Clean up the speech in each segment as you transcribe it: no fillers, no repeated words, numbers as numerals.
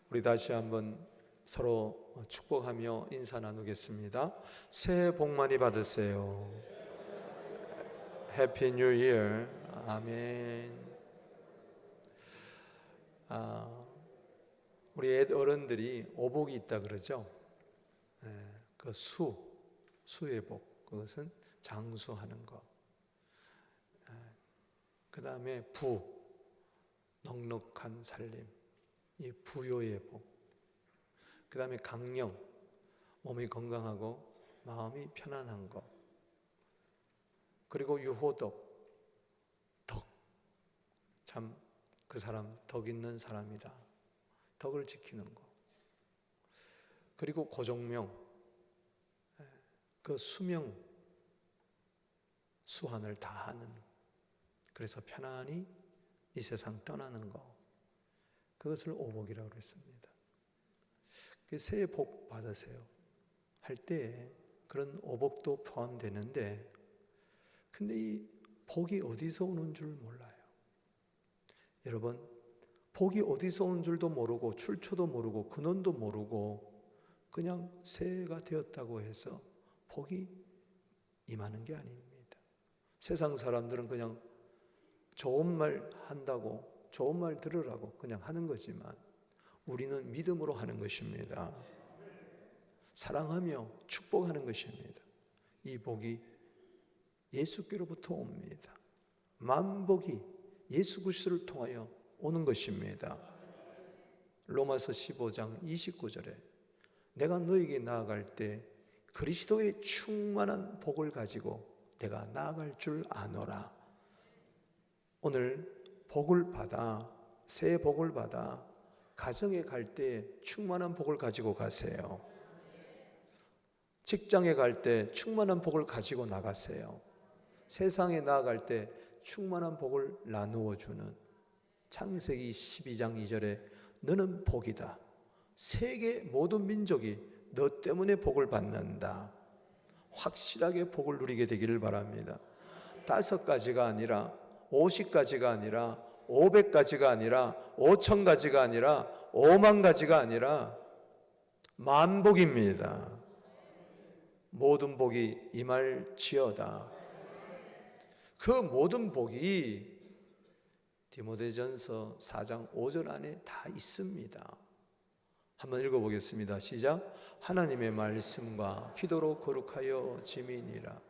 우리 다시 한번 서로 축복하며 인사 나누겠습니다. 새해 복 많이 받으세요. 해피 뉴 이어. 아멘. 우리 어른들이 오복이 있다 그러죠. 그 수의 복, 그것은 장수하는 것. 그 다음에 넉넉한 살림, 이 부요의 복. 그 다음에 강령, 몸이 건강하고 마음이 편안한 것. 그리고 유호덕, 덕. 참 그 사람 덕 있는 사람이다. 덕을 지키는 것. 그리고 고종명, 그 수명, 수한을 다하는, 그래서 편안히 이 세상 떠나는 것. 그것을 오복이라고 했습니다. 새해 복 받으세요 할 때 그런 오복도 포함되는데, 근데 이 복이 어디서 오는 줄 몰라요. 여러분, 복이 어디서 오는 줄도 모르고 출처도 모르고 근원도 모르고 그냥 새해가 되었다고 해서 복이 임하는 게 아닙니다. 세상 사람들은 그냥 좋은 말 한다고, 좋은 말 들으라고 그냥 하는 거지만 우리는 믿음으로 하는 것입니다. 사랑하며 축복하는 것입니다. 이 복이 예수께로부터 옵니다. 만복이 예수 그리스도를 통하여 오는 것입니다. 로마서 15장 29절에 내가 너에게 나아갈 때 그리스도의 충만한 복을 가지고 내가 나아갈 줄 아노라. 오늘 복을 받아, 새 복을 받아 가정에 갈 때 충만한 복을 가지고 가세요. 직장에 갈 때 충만한 복을 가지고 나가세요. 세상에 나아갈 때 충만한 복을 나누어 주는, 창세기 12장 2절에 너는 복이다. 세계 모든 민족이 너 때문에 복을 받는다. 확실하게 복을 누리게 되기를 바랍니다. 5가지가 아니라 50가지가 아니라 500가지가 아니라 5,000가지가 아니라 5만 가지가 아니라 만복입니다. 모든 복이 임할지어다. 그 모든 복이 디모데전서 4장 5절 안에 다 있습니다. 한번 읽어보겠습니다. 시작. 하나님의 말씀과 기도로 거룩하여 지민이라.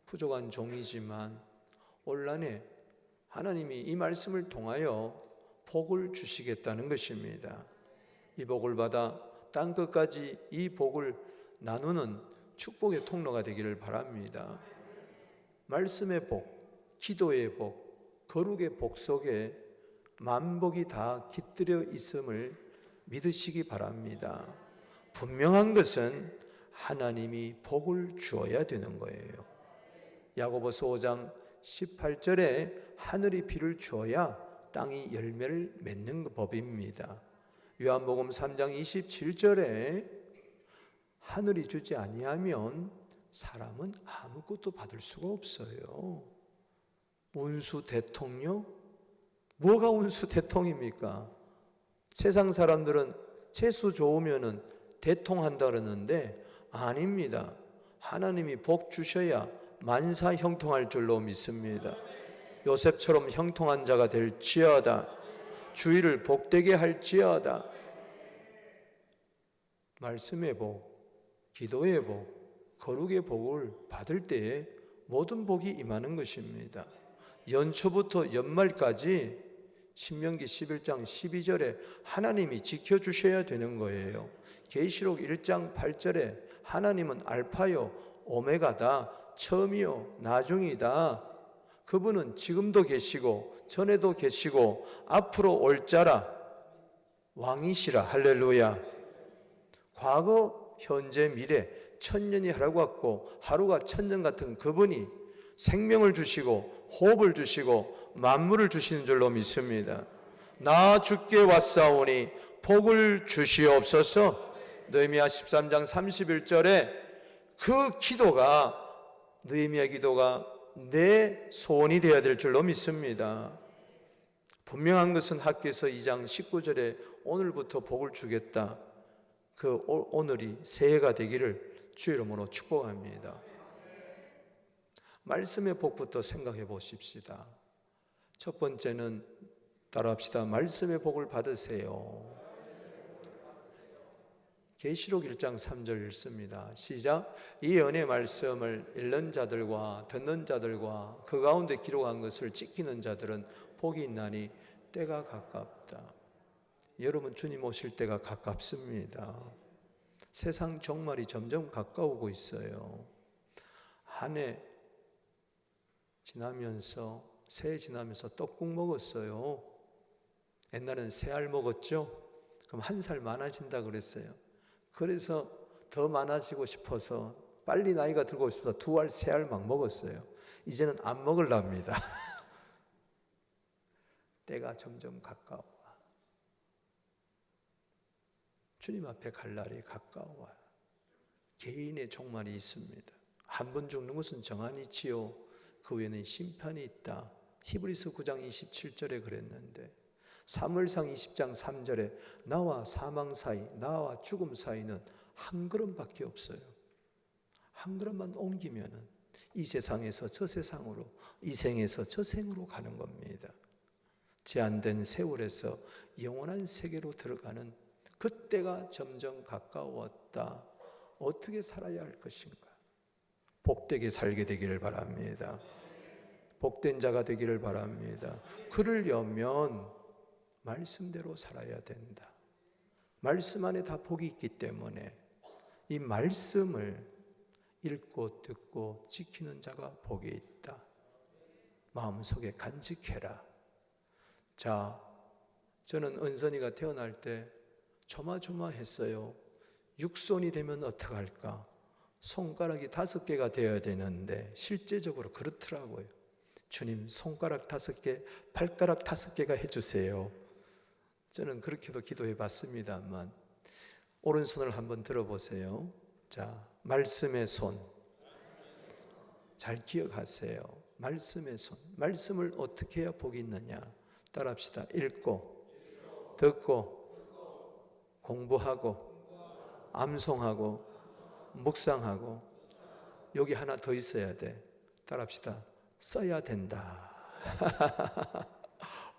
부족한 종이지만 올란에 하나님이 이 말씀을 통하여 복을 주시겠다는 것입니다. 이 복을 받아 땅끝까지 이 복을 나누는 축복의 통로가 되기를 바랍니다. 말씀의 복, 기도의 복, 거룩의 복 속에 만복이 다 깃들여 있음을 믿으시기 바랍니다. 분명한 것은 하나님이 복을 주어야 되는 거예요. 야고보서 5장 18절에 하늘이 비를 주어야 땅이 열매를 맺는 법입니다. 요한복음 3장 27절에 하늘이 주지 아니하면 사람은 아무것도 받을 수가 없어요. 운수 대통령? 뭐가 운수 대통입니까? 세상 사람들은 재수 좋으면은 대통한다 그러는데 아닙니다. 하나님이 복 주셔야 만사 형통할 줄로 믿습니다. 요셉처럼 형통한 자가 될지어다. 주의를 복되게 할지어다. 말씀의 복, 기도의 복, 거룩의 복을 받을 때에 모든 복이 임하는 것입니다. 연초부터 연말까지 신명기 11장 12절에 하나님이 지켜주셔야 되는 거예요. 계시록 1장 8절에 하나님은 알파요 오메가다, 처음이요 나중이다. 그분은 지금도 계시고 전에도 계시고 앞으로 올 자라, 왕이시라. 할렐루야. 과거, 현재, 미래 천년이 하루 같고 하루가 천년 같은 그분이 생명을 주시고 호흡을 주시고 만물을 주시는 줄로 믿습니다. 나 주께 왔사오니 복을 주시옵소서. 느헤미야 13장 31절에 그 기도가, 느헤미야 기도가 내 소원이 되어야 될 줄로 믿습니다. 분명한 것은 학개서 2장 19절에 오늘부터 복을 주겠다. 그 오늘이 새해가 되기를 주 이름으로 축복합니다. 말씀의 복부터 생각해 보십시다. 첫 번째는 따라합시다. 말씀의 복을 받으세요. 계시록 1장 3절 읽습니다. 시작. 이 은혜의 말씀을 읽는 자들과 듣는 자들과 그 가운데 기록한 것을 지키는 자들은 복이 있나니 때가 가깝다. 여러분, 주님 오실 때가 가깝습니다. 세상 종말이 점점 가까우고 있어요. 한 해 지나면서, 새해 지나면서 떡국 먹었어요. 옛날엔 세 알 먹었죠? 그럼 한 살 많아진다 그랬어요. 그래서 더 많아지고 싶어서 빨리 나이가 들고 싶어서 2알, 3알 막 먹었어요. 이제는 안 먹으랍니다. 때가 점점 가까워. 주님 앞에 갈 날이 가까워요. 개인의 종말이 있습니다. 한 번 죽는 것은 정한이지요. 그 후에는 심판이 있다. 히브리서 9장 27절에 그랬는데, 사무엘상 20장 3절에 나와 사망 사이, 나와 죽음 사이는 한 걸음밖에 없어요. 한 걸음만 옮기면은 이 세상에서 저 세상으로, 이 생에서 저 생으로 가는 겁니다. 제한된 세월에서 영원한 세계로 들어가는 그때가 점점 가까웠다. 어떻게 살아야 할 것인가? 복되게 살게 되기를 바랍니다. 복된 자가 되기를 바랍니다. 그러려면 말씀대로 살아야 된다. 말씀 안에 다 복이 있기 때문에 이 말씀을 읽고 듣고 지키는 자가 복이 있다. 마음속에 간직해라. 자, 저는 은선이가 태어날 때 조마조마했어요. 육손이 되면 어떡할까? 손가락이 5개가 되어야 되는데 실제적으로 그렇더라고요. 주님, 손가락 5개, 발가락 5개가 해주세요. 저는 그렇게도 기도해 봤습니다만, 오른손을 한번 들어보세요. 자, 말씀의 손. 잘 기억하세요. 말씀의 손. 말씀을 어떻게 해야 복이 있느냐? 따라합시다. 읽고, 듣고, 공부하고, 암송하고, 묵상하고, 여기 하나 더 있어야 돼. 따라합시다. 써야 된다.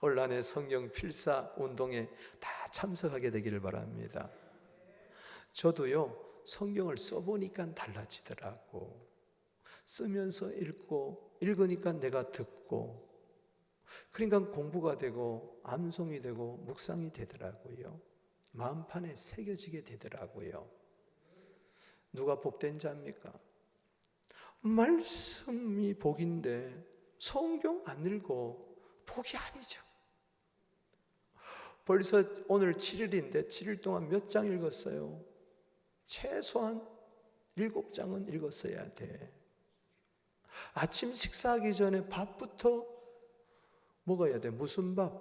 올한해 성경 필사 운동에 다 참석하게 되기를 바랍니다. 저도요, 성경을 써보니까 달라지더라고. 쓰면서 읽고, 읽으니까 내가 듣고, 그러니까 공부가 되고 암송이 되고 묵상이 되더라고요. 마음판에 새겨지게 되더라고요. 누가 복된 자입니까? 말씀이 복인데 성경 안 읽고 복이 아니죠. 벌써 오늘 7일인데 7일 동안 몇 장 읽었어요? 최소한 7장은 읽었어야 돼. 아침 식사하기 전에 밥부터 먹어야 돼. 무슨 밥?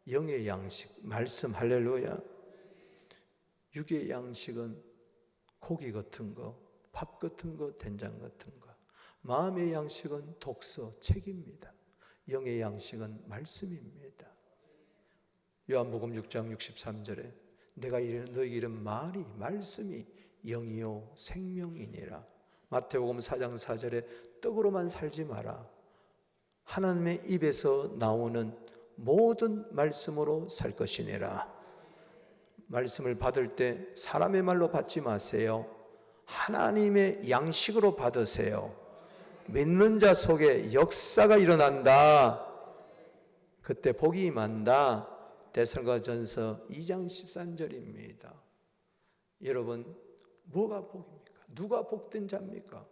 영의 양식, 말씀. 할렐루야. 육의 양식은 고기 같은 거, 밥 같은 거, 된장 같은 거. 마음의 양식은 독서, 책입니다. 영의 양식은 말씀입니다. 요한복음 6장 63절에 내가 너희에게 이른 말이, 말씀이 영이요 생명이니라. 마태복음 4장 4절에 떡으로만 살지 마라. 하나님의 입에서 나오는 모든 말씀으로 살 것이니라. 말씀을 받을 때 사람의 말로 받지 마세요. 하나님의 양식으로 받으세요. 믿는 자 속에 역사가 일어난다. 그때 복이 임한다. 데살로니가전서 2장 13절입니다. 여러분, 뭐가 복입니까? 누가 복된 자입니까?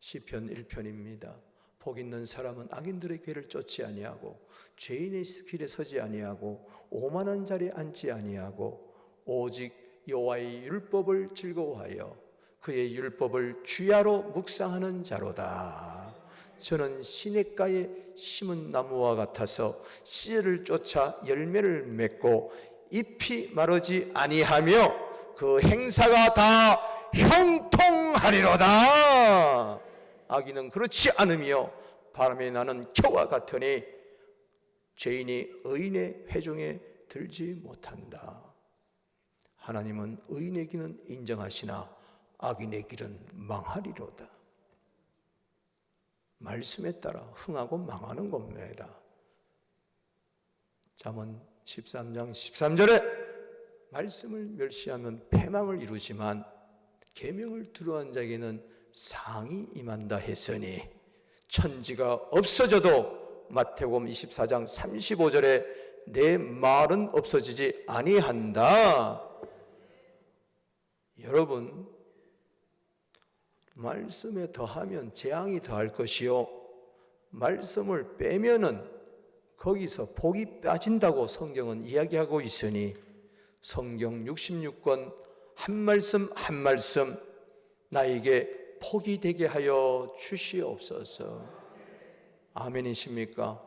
시편 1편입니다. 복 있는 사람은 악인들의 길을 쫓지 아니하고 죄인의 길에 서지 아니하고 오만한 자리에 앉지 아니하고 오직 여호와의 율법을 즐거워하여 그의 율법을 주야로 묵상하는 자로다. 저는 시냇가에 심은 나무와 같아서 씨를 쫓아 열매를 맺고 잎이 마르지 아니하며 그 행사가 다 형통하리로다. 악인은 그렇지 않으며 바람에 나는 겨와 같으니 죄인이 의인의 회중에 들지 못한다. 하나님은 의인의 길은 인정하시나 악인의 길은 망하리로다. 말씀에 따라 흥하고 망하는 겁니다. 잠언 13장 13절에 말씀을 멸시하면 패망을 이루지만 계명을 두려워하는 자에게는 상이 임한다 했으니, 천지가 없어져도 마태복음 24장 35절에 내 말은 없어지지 아니한다. 여러분, 말씀에 더하면 재앙이 더할 것이요, 말씀을 빼면은 거기서 복이 빠진다고 성경은 이야기하고 있으니, 성경 66권 한 말씀 한 말씀 나에게 복이 되게 하여 주시옵소서. 아멘이십니까?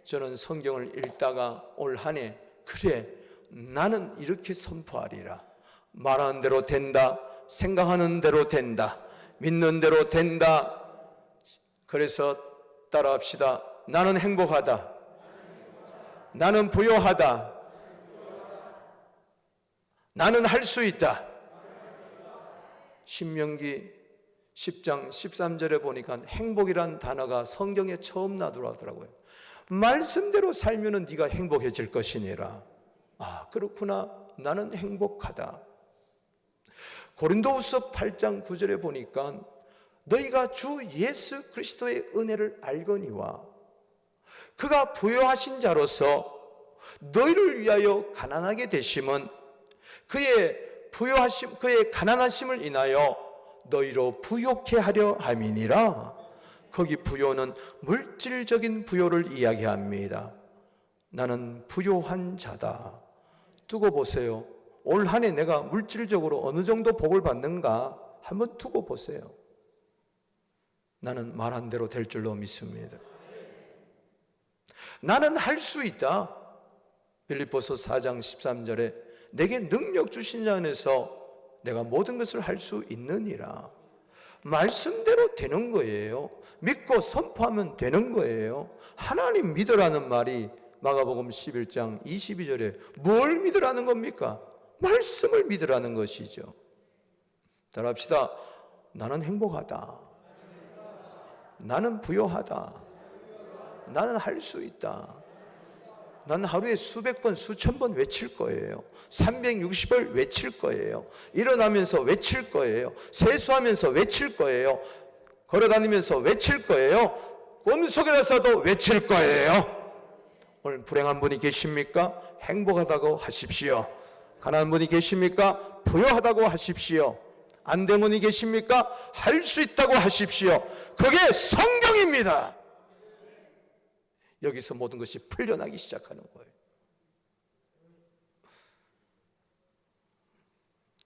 저는 성경을 읽다가 올 한 해, 그래, 나는 이렇게 선포하리라. 말하는 대로 된다. 생각하는 대로 된다. 믿는 대로 된다. 그래서 따라합시다. 나는 행복하다. 나는 부요하다. 나는 할 수 있다. 신명기 10장 13절에 보니까 행복이란 단어가 성경에 처음 나더라고요. 말씀대로 살면은 네가 행복해질 것이니라. 아, 그렇구나. 나는 행복하다. 고린도후서 8장 9절에 보니까 너희가 주 예수 그리스도의 은혜를 알거니와 그가 부요하신 자로서 너희를 위하여 가난하게 되심은 그의 부요하심, 그의 가난하심을 인하여 너희로 부요케 하려 함이니라. 거기 부요는 물질적인 부요를 이야기합니다. 나는 부요한 자다. 두고 보세요. 올 한 해 내가 물질적으로 어느 정도 복을 받는가 한번 두고 보세요. 나는 말한 대로 될 줄로 믿습니다. 나는 할 수 있다. 빌립보서 4장 13절에 내게 능력 주신 자 안에서 내가 모든 것을 할 수 있느니라. 말씀대로 되는 거예요. 믿고 선포하면 되는 거예요. 하나님 믿으라는 말이 마가복음 11장 22절에 뭘 믿으라는 겁니까? 말씀을 믿으라는 것이죠. 따라합시다. 나는 행복하다. 나는 부요하다. 나는 할 수 있다. 나는 하루에 수백 번, 수천 번 외칠 거예요. 360을 외칠 거예요. 일어나면서 외칠 거예요. 세수하면서 외칠 거예요. 걸어다니면서 외칠 거예요. 꿈속에서도 외칠 거예요. 오늘 불행한 분이 계십니까? 행복하다고 하십시오. 가난한 분이 계십니까? 부요하다고 하십시오. 안 된 분이 계십니까? 할 수 있다고 하십시오. 그게 성경입니다. 여기서 모든 것이 풀려나기 시작하는 거예요.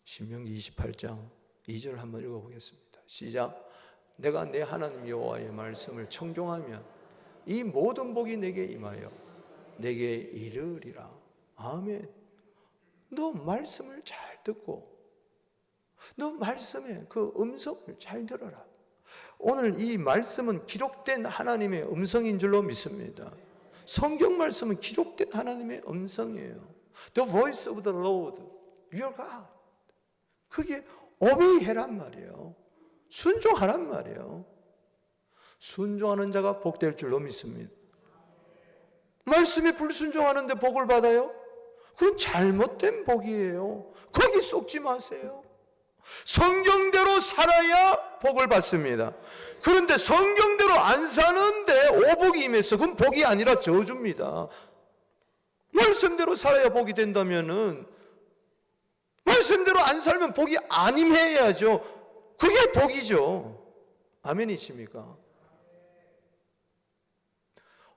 신명기 28장 2절 한번 읽어보겠습니다. 시작. 내가 내 하나님 여호와의 말씀을 청종하면 이 모든 복이 내게 임하여 내게 이르리라. 아멘. 너 말씀을 잘 듣고 너 말씀의 그 음성을 잘 들어라. 오늘 이 말씀은 기록된 하나님의 음성인 줄로 믿습니다. 성경 말씀은 기록된 하나님의 음성이에요. The voice of the Lord, your God. 그게 obey해란 말이에요. 순종하란 말이에요. 순종하는 자가 복될 줄로 믿습니다. 말씀에 불순종하는데 복을 받아요? 그건 잘못된 복이에요. 거기 속지 마세요. 성경대로 살아야 복을 받습니다. 그런데 성경대로 안 사는데 오복이 임해서 그건 복이 아니라 저주입니다. 말씀대로 살아야 복이 된다면은 말씀대로 안 살면 복이 안 임해야죠. 그게 복이죠. 아멘이십니까?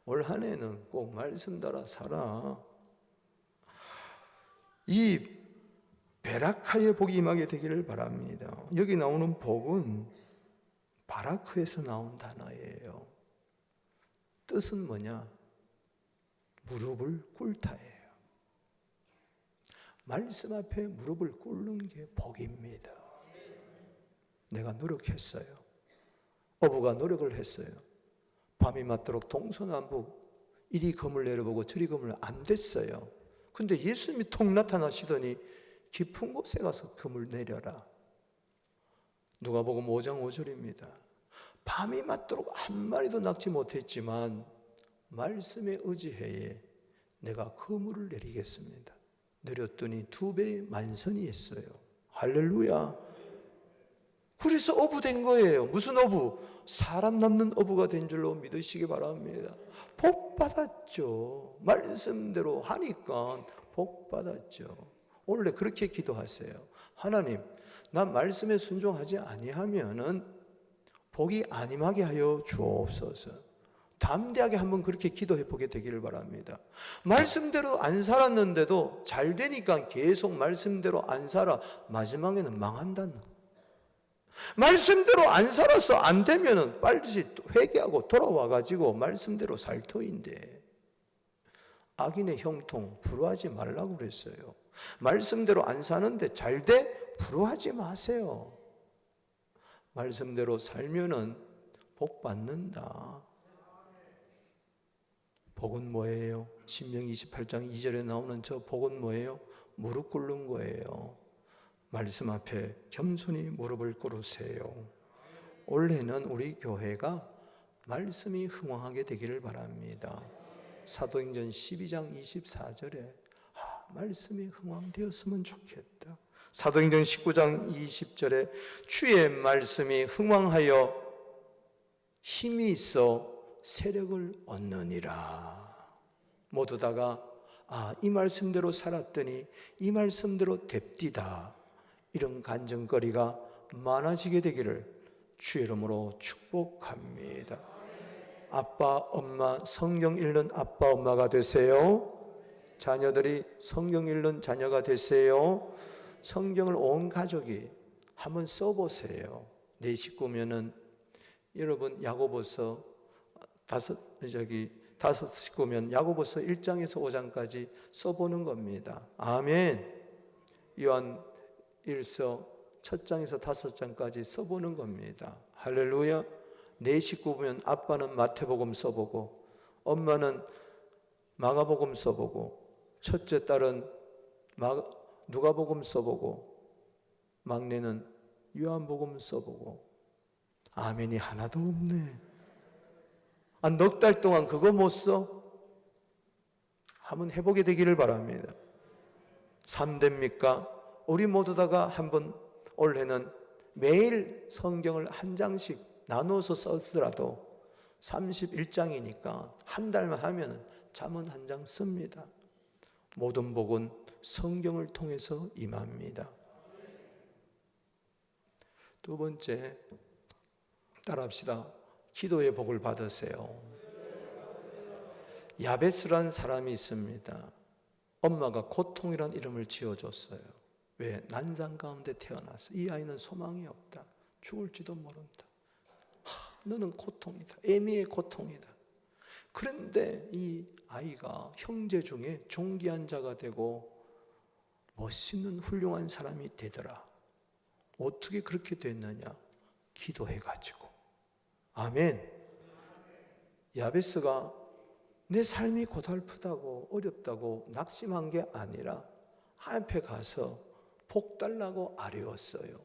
올 한 해는 꼭 말씀 따라 살아. 이 베라카의 복이 임하게 되기를 바랍니다. 여기 나오는 복은 바라크에서 나온 단어예요. 뜻은 뭐냐? 무릎을 꿇다예요. 말씀 앞에 무릎을 꿇는 게 복입니다. 내가 노력했어요. 어부가 노력을 했어요. 밤이 맞도록 동서남북 이리 검을 내려보고 저리 검을 안 됐어요. 근데 예수님이 톡 나타나시더니 깊은 곳에 가서 검을 내려라. 누가복음 5장 5절입니다. 밤이 맞도록 한 마리도 낚지 못했지만 말씀에 의지해 내가 그물을 내리겠습니다. 내렸더니 2배의 만선이 했어요. 할렐루야. 그래서 어부된 거예요. 무슨 어부? 사람 남는 어부가 된 줄로 믿으시기 바랍니다. 복 받았죠. 말씀대로 하니까 복 받았죠. 원래 그렇게 기도하세요. 하나님, 난 말씀에 순종하지 아니하면은 복이 안 임하게 하여 주옵소서. 담대하게 한번 그렇게 기도해 보게 되기를 바랍니다. 말씀대로 안 살았는데도 잘 되니까 계속 말씀대로 안 살아. 마지막에는 망한다는 거. 말씀대로 안 살아서 안 되면은 빨리 회개하고 돌아와 가지고 말씀대로 살 터인데, 악인의 형통 부러워하지 말라고 그랬어요. 말씀대로 안 사는데 잘 돼? 부러워하지 마세요. 말씀대로 살면은 복 받는다. 복은 뭐예요? 신명기 28장 2절에 나오는 저 복은 뭐예요? 무릎 꿇는 거예요. 말씀 앞에 겸손히 무릎을 꿇으세요. 올해는 우리 교회가 말씀이 흥왕하게 되기를 바랍니다. 사도행전 12장 24절에 말씀이 흥왕되었으면 좋겠다. 사도행전 19장 20절에 주의 말씀이 흥왕하여 힘이 있어 세력을 얻느니라. 모두 다가 이 말씀대로 살았더니 이 말씀대로 됩디다. 이런 간증거리가 많아지게 되기를 주의 이름으로 축복합니다. 아빠, 엄마, 성경 읽는 아빠, 엄마가 되세요. 자녀들이 성경 읽는 자녀가 되세요. 성경을 온 가족이 한번 써보세요. 내 식구면은 여러분 야고보서 다섯 식구면 야고보서 1장에서 5장까지 써보는 겁니다. 아멘. 요한 1서 첫 장에서 5장까지 써보는 겁니다. 할렐루야. 내 식구면 아빠는 마태복음 써보고, 엄마는 마가복음 써보고, 첫째 딸은 누가복음 써보고, 막내는 요한복음 써보고. 아멘이 하나도 없네. 넉 달 동안 그거 못 써? 한번 해보게 되기를 바랍니다. 3대입니까? 우리 모두 다가 한번 올해는 매일 성경을 한 장씩 나누어서 써더라도 31장이니까 한 달만 하면 잠언 한 장 씁니다. 모든 복은 성경을 통해서 임합니다. 두 번째, 따라합시다. 기도의 복을 받으세요. 야베스라는 사람이 있습니다. 엄마가 고통이란 이름을 지어줬어요. 왜? 난상 가운데 태어나서 이 아이는 소망이 없다. 죽을지도 모른다. 너는 고통이다. 애미의 고통이다. 그런데 이 아이가 형제 중에 존귀한 자가 되고 멋있는 훌륭한 사람이 되더라. 어떻게 그렇게 됐느냐? 기도해가지고. 아멘. 야베스가 내 삶이 고달프다고 어렵다고 낙심한 게 아니라 앞에 가서 복 달라고 아뢰었어요.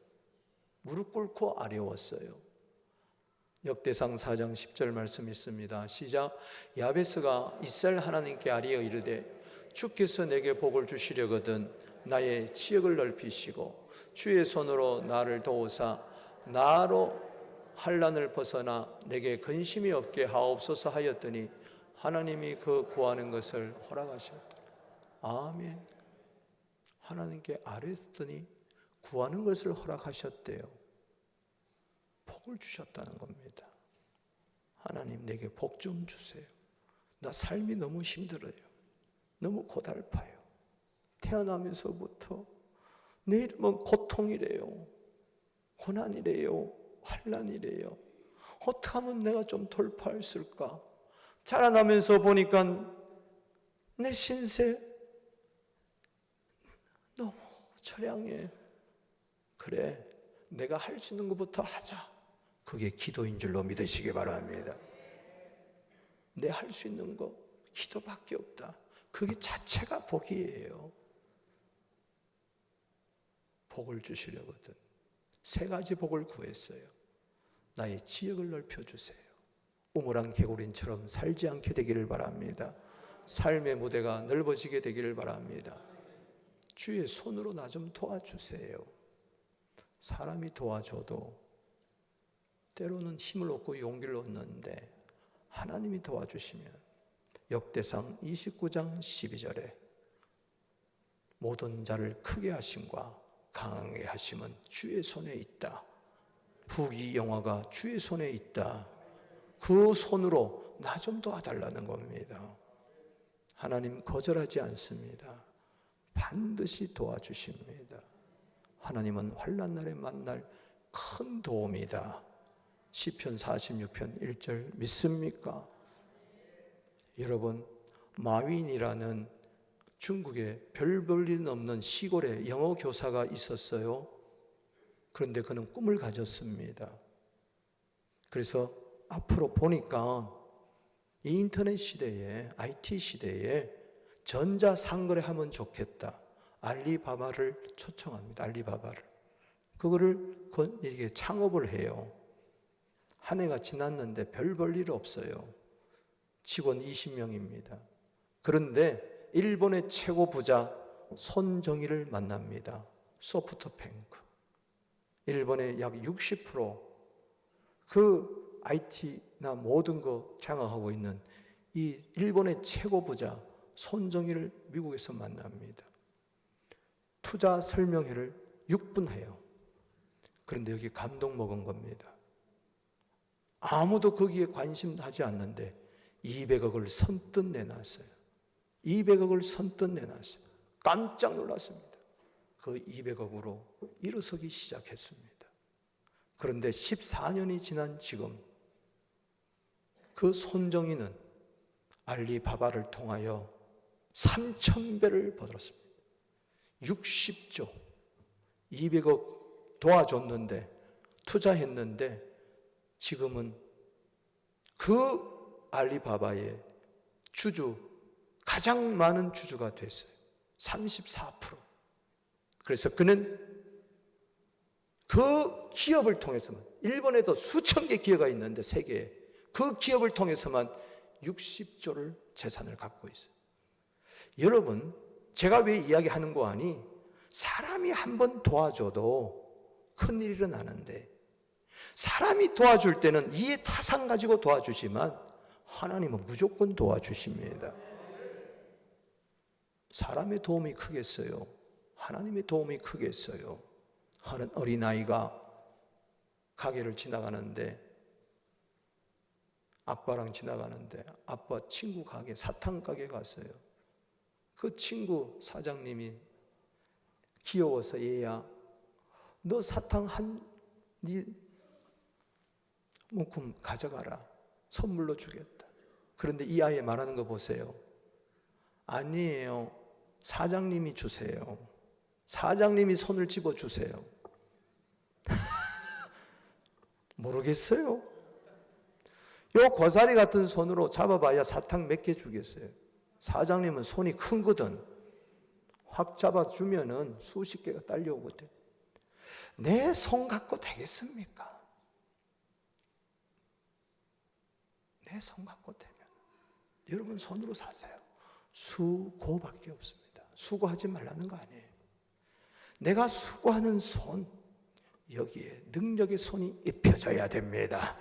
무릎 꿇고 아뢰었어요. 역대상 4장 10절 말씀 있습니다. 시작. 야베스가 이스라엘 하나님께 아뢰어 이르되 주께서 내게 복을 주시려거든 나의 지역을 넓히시고 주의 손으로 나를 도우사 나로 환난을 벗어나 내게 근심이 없게 하옵소서 하였더니 하나님이 그 구하는 것을 허락하셨다. 아멘. 하나님께 아뢰었더니 구하는 것을 허락하셨대요. 복을 주셨다는 겁니다. 하나님 내게 복 좀 주세요. 나 삶이 너무 힘들어요. 너무 고달파요. 태어나면서부터 내 이름은 고통이래요. 고난이래요. 환난이래요. 어떻게 하면 내가 좀 돌파할 수 있을까? 자라나면서 보니까 내 신세 너무 처량해. 그래, 내가 할 수 있는 것부터 하자. 그게 기도인 줄로 믿으시기 바랍니다. 내 할 수 있는 거 기도밖에 없다. 그게 자체가 복이에요. 복을 주시려거든 세 가지 복을 구했어요. 나의 지역을 넓혀주세요. 우물안 개구린처럼 살지 않게 되기를 바랍니다. 삶의 무대가 넓어지게 되기를 바랍니다. 주의 손으로 나 좀 도와주세요. 사람이 도와줘도 때로는 힘을 얻고 용기를 얻는데 하나님이 도와주시면 역대상 29장 12절에 모든 자를 크게 하심과 강하게 하심은 주의 손에 있다. 부귀 영화가 주의 손에 있다. 그 손으로 나 좀 도와달라는 겁니다. 하나님 거절하지 않습니다. 반드시 도와주십니다. 하나님은 환난 날에 만날 큰 도움이다. 시편 46편 1절 믿습니까? 여러분, 마윈이라는 중국에 별 볼 일 없는 시골에 영어 교사가 있었어요. 그런데 그는 꿈을 가졌습니다. 그래서 앞으로 보니까 이 인터넷 시대에, IT 시대에 전자상거래하면 좋겠다. 알리바바를 초청합니다. 알리바바를. 그거를 이게 창업을 해요. 한 해가 지났는데 별 볼 일 없어요. 직원 20명입니다. 그런데 일본의 최고 부자 손정희를 만납니다. 소프트뱅크. 일본의 약 60% IT나 모든 거 장악하고 있는 이 일본의 최고 부자 손정희를 미국에서 만납니다. 투자 설명회를 6분 해요. 그런데 여기 감동 먹은 겁니다. 아무도 거기에 관심하지 않는데 200억을 선뜻 내놨어요. 200억을 선뜻 내놨어요. 깜짝 놀랐습니다. 그 200억으로 일어서기 시작했습니다. 그런데 14년이 지난 지금 그 손정희는 알리바바를 통하여 3,000배를 벌었습니다. 60조 200억 도와줬는데 투자했는데 지금은 그 알리바바의 주주 가장 많은 주주가 됐어요. 34%. 그래서 그는 그 기업을 통해서만 일본에도 수천 개 기업가 있는데 세계에 그 기업을 통해서만 60조를 재산을 갖고 있어요. 여러분, 제가 왜 이야기하는 거 아니? 사람이 한번 도와줘도 큰일이 일어나는데 사람이 도와줄 때는 이해 타산 가지고 도와주지만 하나님은 무조건 도와주십니다. 사람의 도움이 크겠어요? 하나님의 도움이 크겠어요? 하는 어린아이가 가게를 지나가는데 아빠랑 지나가는데 아빠 친구 가게 사탕 가게 갔어요. 그 친구 사장님이 귀여워서 얘야 너 사탕 네 문큼 가져가라. 선물로 주겠다. 그런데 이 아이 말하는 거 보세요. 아니에요. 사장님이 주세요. 사장님이 손을 집어 주세요. 모르겠어요. 요 고사리 같은 손으로 잡아봐야 사탕 몇 개 주겠어요. 사장님은 손이 큰거든. 확 잡아주면은 수십 개가 딸려오거든. 내 손 갖고 되겠습니까? 내 손 갖고 되면 여러분 손으로 사세요. 수고밖에 없습니다. 수고하지 말라는 거 아니에요. 내가 수고하는 손, 여기에 능력의 손이 입혀져야 됩니다.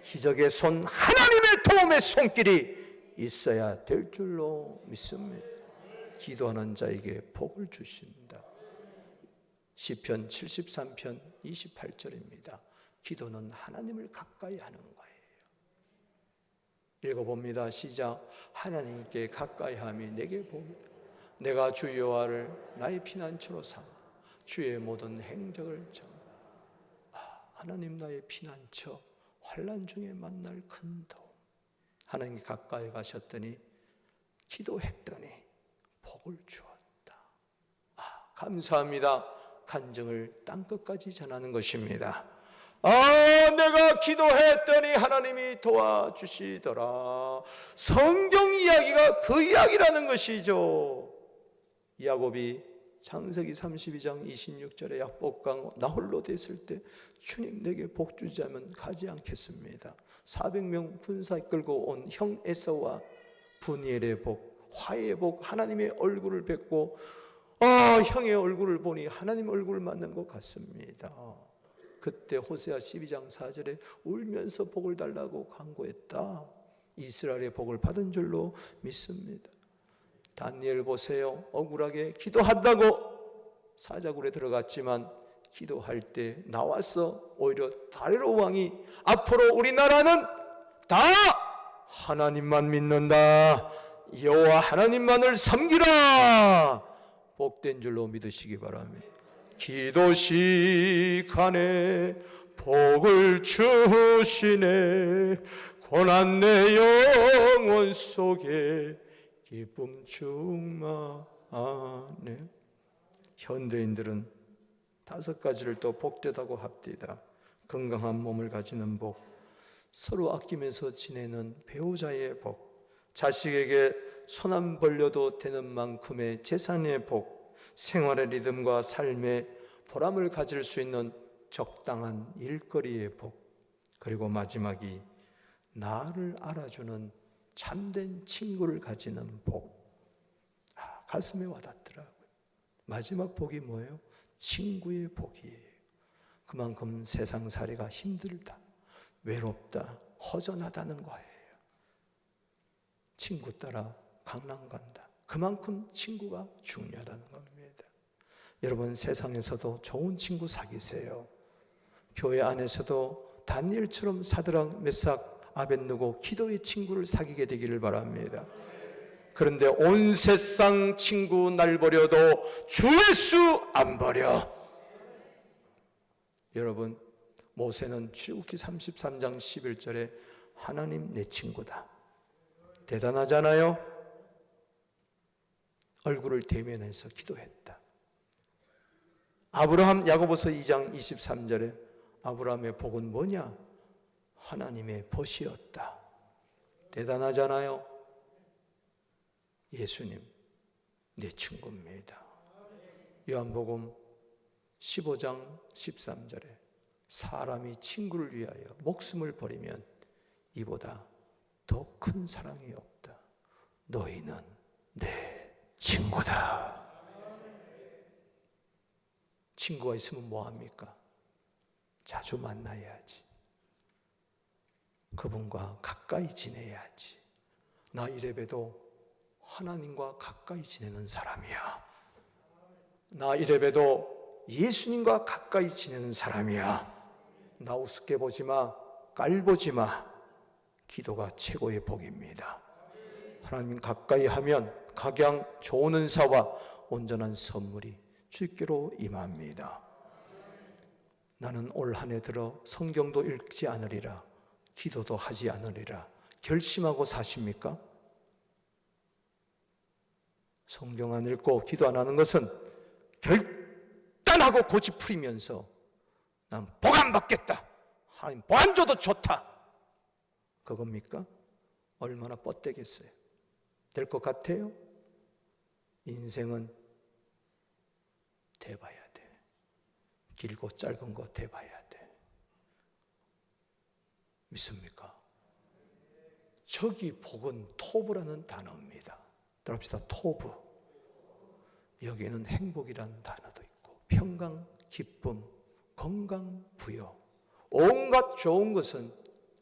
기적의 손, 하나님의 도움의 손길이 있어야 될 줄로 믿습니다. 기도하는 자에게 복을 주신다. 시편 73편 28절입니다. 기도는 하나님을 가까이 하는 거예요. 읽어봅니다. 시작. 하나님께 가까이함이 내게 복이다. 내가 주 여호와를 나의 피난처로 삼아 주의 모든 행적을 전하. 하나님 나의 피난처, 환난 중에 만날 큰 도움. 하나님 가까이 가셨더니 기도했더니 복을 주었다. 감사합니다. 간증을 땅끝까지 전하는 것입니다. 내가 기도했더니 하나님이 도와주시더라. 성경 이야기가 그 이야기라는 것이죠. 야곱이 창세기 32장 26절에 약복강 나홀로 됐을 때 주님 내게 복 주자면 가지 않겠습니다. 400명 군사 이끌고 온 형 에사우와 분이엘의 복, 화해의 복, 하나님의 얼굴을 뵙고 형의 얼굴을 보니 하나님 얼굴을 만난 것 같습니다. 그때 호세아 12장 4절에 울면서 복을 달라고 간구했다. 이스라엘의 복을 받은 줄로 믿습니다. 다니엘 보세요. 억울하게 기도한다고 사자굴에 들어갔지만 기도할 때 나와서 오히려 다리로 왕이 앞으로 우리나라는 다 하나님만 믿는다. 여호와 하나님만을 섬기라. 복된 줄로 믿으시기 바랍니다. 기도 시간에 복을 주시네. 고난 내 영혼 속에 기쁨 충만하네. 현대인들은 5가지를 또 복되다고 합디다. 건강한 몸을 가지는 복, 서로 아끼면서 지내는 배우자의 복, 자식에게 손 안 벌려도 되는 만큼의 재산의 복, 생활의 리듬과 삶의 보람을 가질 수 있는 적당한 일거리의 복, 그리고 마지막이 나를 알아주는 참된 친구를 가지는 복. 가슴에 와닿더라고요. 마지막 복이 뭐예요? 친구의 복이에요. 그만큼 세상살이가 힘들다, 외롭다, 허전하다는 거예요. 친구 따라 강남 간다. 그만큼 친구가 중요하다는 겁니다. 여러분, 세상에서도 좋은 친구 사귀세요. 교회 안에서도 다니엘처럼 사드락, 메삭, 아벳느고 기도의 친구를 사귀게 되기를 바랍니다. 그런데 온 세상 친구 날 버려도 주 예수 안 버려. 여러분, 모세는 출애굽기 33장 11절에 하나님 내 친구다. 대단하잖아요. 얼굴을 대면해서 기도했다. 아브라함, 야고보서 2장 23절에 아브라함의 복은 뭐냐? 하나님의 벗이었다. 대단하잖아요. 예수님 내 친구입니다. 요한복음 15장 13절에 사람이 친구를 위하여 목숨을 버리면 이보다 더 큰 사랑이 없다. 너희는 내 친구다. 친구가 있으면 뭐합니까? 자주 만나야지. 그분과 가까이 지내야지. 나 이래봬도 하나님과 가까이 지내는 사람이야. 나 이래봬도 예수님과 가까이 지내는 사람이야. 나 우습게 보지 마, 깔보지 마. 기도가 최고의 복입니다. 하나님 가까이 하면 각양 좋은 은사와 온전한 선물이 주께로 임합니다. 나는 올 한 해 들어 성경도 읽지 않으리라, 기도도 하지 않으리라 결심하고 사십니까? 성경 안 읽고 기도 안 하는 것은 결단하고 고집부리면서 난 복 안 받겠다, 하나님 복 안 줘도 좋다, 그겁니까? 얼마나 뻗대겠어요? 될 것 같아요? 인생은 대봐야 돼. 길고 짧은 거 대봐야 돼. 믿습니까? 저기 복은 토부라는 단어입니다. 따라합시다. 토부. 여기에는 행복이라는 단어도 있고 평강, 기쁨, 건강, 부여, 온갖 좋은 것은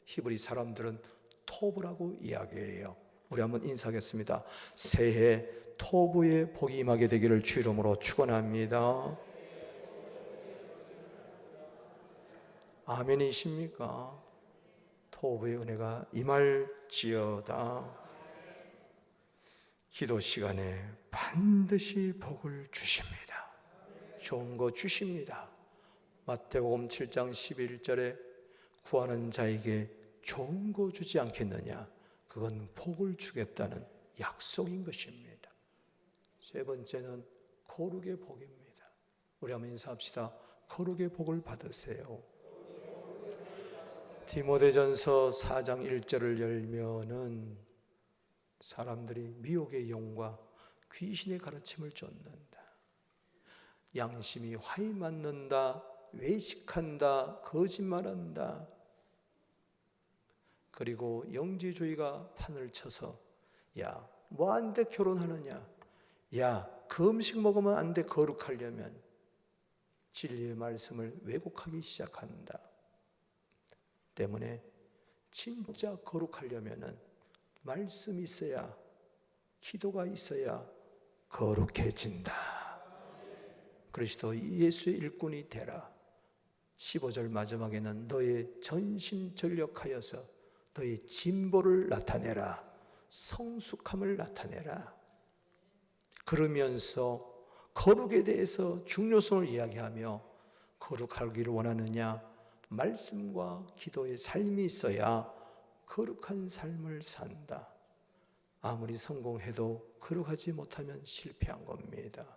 히브리 사람들은 토부라고 이야기해요. 우리 한번 인사하겠습니다. 새해 토부의 복이 임하게 되기를 주 이름으로 축원합니다. 아멘이십니까? 토부의 은혜가 임할지어다. 기도 시간에 반드시 복을 주십니다. 좋은 거 주십니다. 마태복음 7장 11절에 구하는 자에게 좋은 거 주지 않겠느냐? 그건 복을 주겠다는 약속인 것입니다. 세 번째는 거룩의 복입니다. 우리 한번 인사합시다. 거룩의 복을 받으세요. 디모데전서 4장 1절을 열면은 사람들이 미혹의 영과 귀신의 가르침을 쫓는다. 양심이 화이 맞는다. 외식한다. 거짓말한다. 그리고 영지주의가 판을 쳐서 야, 뭐 안 돼 결혼하느냐? 야, 그 음식 먹으면 안 돼 거룩하려면. 진리의 말씀을 왜곡하기 시작한다. 때문에 진짜 거룩하려면은 말씀이 있어야, 기도가 있어야 거룩해진다. 그리스도 예수의 일꾼이 되라. 15절 마지막에는 너의 전심전력하여서 너의 진보를 나타내라. 성숙함을 나타내라. 그러면서 거룩에 대해서 중요성을 이야기하며 거룩하기를 원하느냐? 말씀과 기도의 삶이 있어야 거룩한 삶을 산다. 아무리 성공해도 거룩하지 못하면 실패한 겁니다.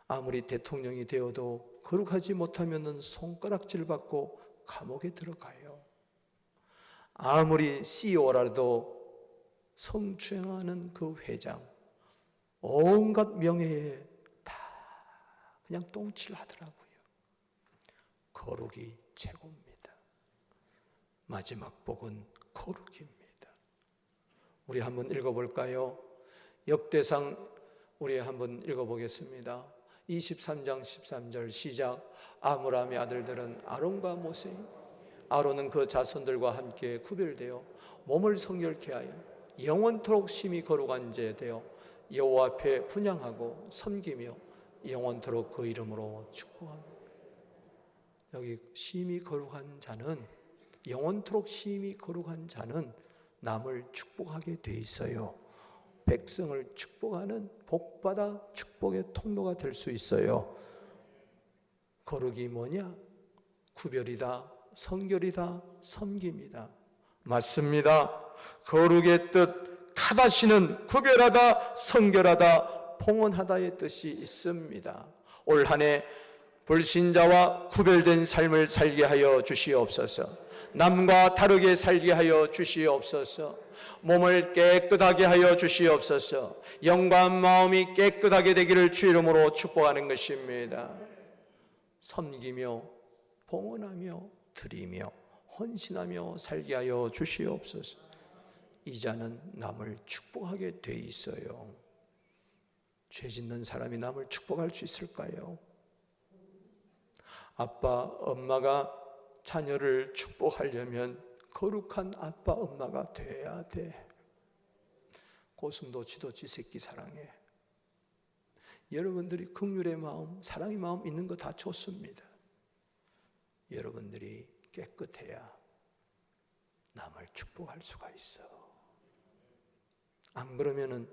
아무리 대통령이 되어도 거룩하지 못하면 손가락질 받고 감옥에 들어가요. 아무리 CEO라도 성추행하는 그 회장, 온갖 명예에 다 그냥 똥칠하더라고요. 거룩이 최고입니다. 마지막 복은 거룩입니다. 우리 한번 읽어볼까요? 역대상 우리 한번 읽어보겠습니다. 23장 13절 시작. 아므람의 아들들은 아론과 모세, 아론은 그 자손들과 함께 구별되어 몸을 성결케 하여 영원토록 심히 거룩한 자 되어 여호와 앞에 분향하고 섬기며 영원토록 그 이름으로 축복하며. 여기 심히 거룩한 자는, 영원토록 심히 거룩한 자는 남을 축복하게 돼 있어요. 백성을 축복하는 복받아 축복의 통로가 될 수 있어요. 거룩이 뭐냐? 구별이다, 성결이다, 섬김이다. 맞습니다. 거룩의 뜻, 카다시는 구별하다, 성결하다, 봉헌하다의 뜻이 있습니다. 올 한 해 불신자와 구별된 삶을 살게 하여 주시옵소서. 남과 다르게 살게 하여 주시옵소서. 몸을 깨끗하게 하여 주시옵소서. 영과 마음이 깨끗하게 되기를 주 이름으로 축복하는 것입니다. 섬기며 봉헌하며 드리며 헌신하며 살게 하여 주시옵소서. 이 자는 남을 축복하게 돼 있어요. 죄 짓는 사람이 남을 축복할 수 있을까요? 아빠, 엄마가 자녀를 축복하려면 거룩한 아빠, 엄마가 돼야 돼. 고슴도치도 지 새끼 사랑해. 여러분들이 긍휼의 마음, 사랑의 마음 있는 거 다 좋습니다. 여러분들이 깨끗해야 남을 축복할 수가 있어. 안 그러면은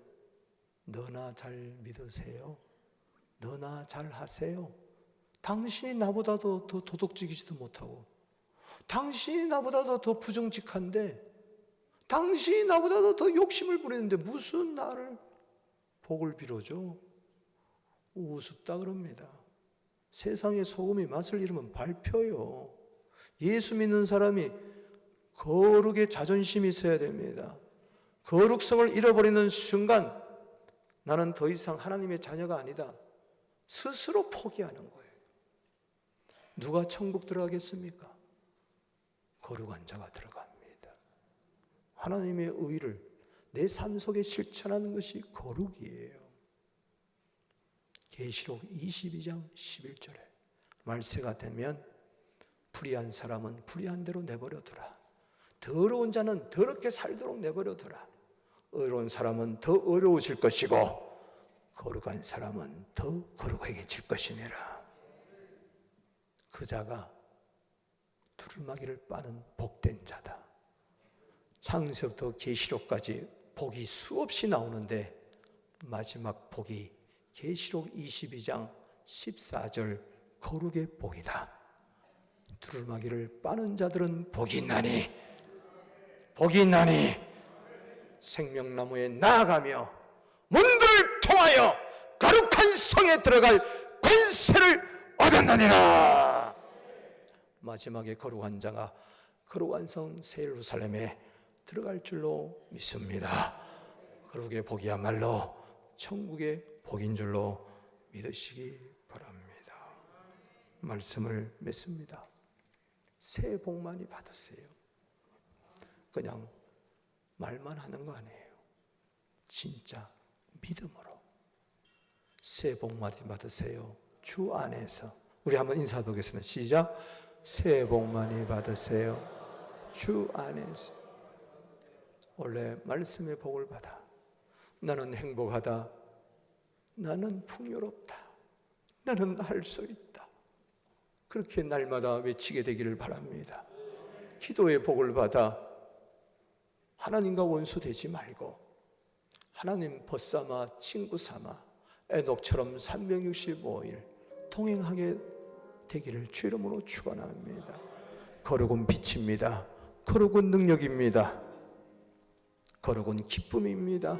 너나 잘 믿으세요. 너나 잘 하세요. 당신이 나보다도 더 도덕적이지도 못하고, 당신이 나보다도 더 부정직한데, 당신이 나보다도 더 욕심을 부리는데 무슨 나를 복을 빌어줘? 우습다 그럽니다. 세상의 소금이 맛을 잃으면 밟혀요. 예수 믿는 사람이 거룩의 자존심이 있어야 됩니다. 거룩성을 잃어버리는 순간 나는 더 이상 하나님의 자녀가 아니다. 스스로 포기하는 거예요. 누가 천국 들어가겠습니까? 거룩한 자가 들어갑니다. 하나님의 의를 내 삶 속에 실천하는 것이 거룩이에요. 계시록 22장 11절에 말세가 되면 불의한 사람은 불의한 대로 내버려두라. 더러운 자는 더럽게 살도록 내버려두라. 의로운 사람은 더 어려워질 것이고 거룩한 사람은 더 거룩해질 것이니라. 그 자가 두루마기를 빠는 복된 자다. 창세부터 계시록까지 복이 수없이 나오는데 마지막 복이 계시록 22장 14절 거룩의 복이다. 두루마기를 빠는 자들은 복이 있나니, 복이 있나니 생명나무에 나아가며 문들을 통하여 거룩한 성에 들어갈 권세를 얻었느니라. 마지막에 거룩한 자가 거룩한 성 새 예루살렘에 들어갈 줄로 믿습니다. 거룩의 복이야말로 천국의 복인 줄로 믿으시기 바랍니다. 말씀을 맺습니다. 새해 복 많이 받으세요. 그냥 말만 하는 거 아니에요. 진짜 믿음으로 새해 복 많이 받으세요. 주 안에서. 우리 한번 인사하겠습니다. 시작. 새해 복 많이 받으세요. 주 안에서. 원래 말씀의 복을 받아. 나는 행복하다. 나는 풍요롭다. 나는 할 수 있다. 그렇게 날마다 외치게 되기를 바랍니다. 기도의 복을 받아 하나님과 원수 되지 말고 하나님 벗삼아 친구 삼아 에녹처럼 365일 동행하게 되기를 주 이름으로 축원합니다. 거룩은 빛입니다. 거룩은 능력입니다. 거룩은 기쁨입니다.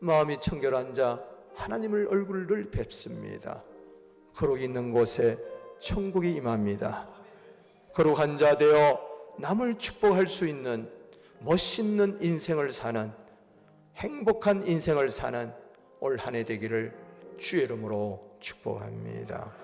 마음이 청결한 자 하나님을 얼굴을 늘 뵙습니다. 거룩이 있는 곳에 천국이 임합니다. 거룩한 자 되어 남을 축복할 수 있는 멋있는 인생을 사는 행복한 인생을 사는 올 한 해 되기를 주의 이름으로 축복합니다.